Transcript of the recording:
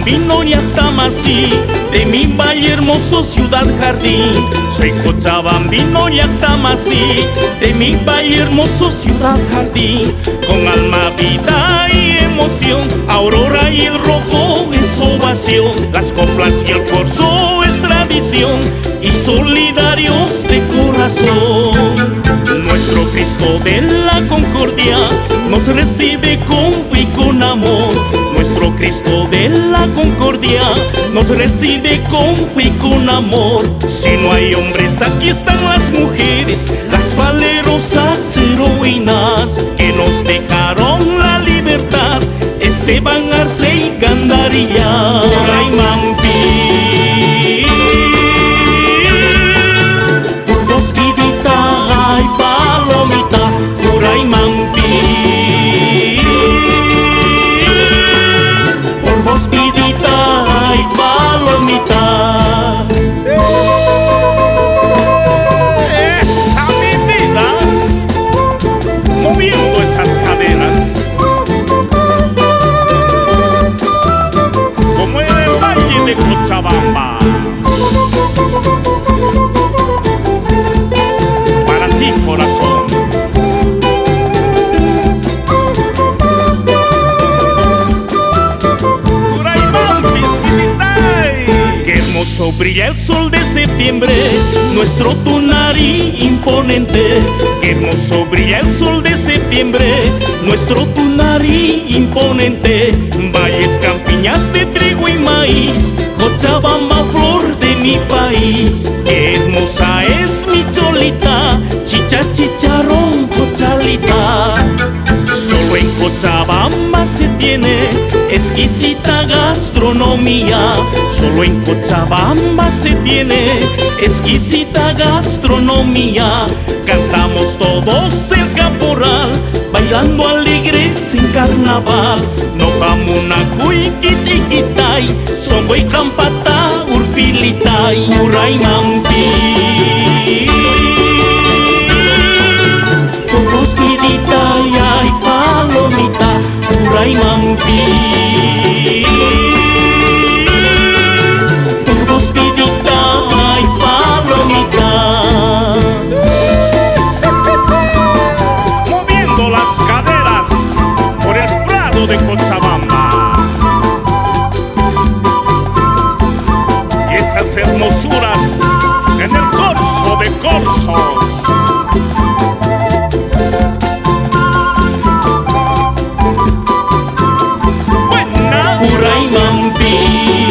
cochabambino Yactamasí, de mi valle hermoso ciudad jardín. Soy cochabambino Yactamasí, de mi valle hermoso ciudad jardín. Con alma, vida y emoción, aurora y el rojo es ovación. Las coplas y el corzo es tradición, y solidarios de corazón. Nuestro Cristo de la concordia nos recibe con fe y con amor. Nuestro Cristo de la concordia nos recibe con fe y con amor. Si no hay hombres, aquí están las mujeres, las valerosas heroínas que nos dejaron la libertad. Esteban Arce y Gandarilla, Raimampis, Burgos, Vidita y Palomita, Raimampis, Burgos, Vidita y Palomita. Esa mi vida, moviendo esas caderas, como en el valle de Cochabamba. Para ti, corazón. Raimampis, Viditay. Qué hermoso brilla el sol de septiembre, nuestro Tunari imponente. Qué hermoso brilla el sol de septiembre, nuestro Tunari imponente. Valles, campiñas de trigo y maíz, Cochabamba, flor de mi país. Qué hermosa es mi cholita, chicha, chicharrón, cochalita. Solo en Cochabamba se tiene exquisita gastronomía. Solo en Cochabamba se tiene exquisita gastronomía. Cantamos todos el caporal, bailando alegres en carnaval. No jamuna cuiquitiquitay, son güey campata urpilitay, Raimampis, Burgos, Vidita y Palomita, Raimampis, Burgos, Vidita y Palomita. Moviendo las caderas por el prado de Cochabamba. Y esas hermosuras en el corso de corsos. Buena. Raimampis,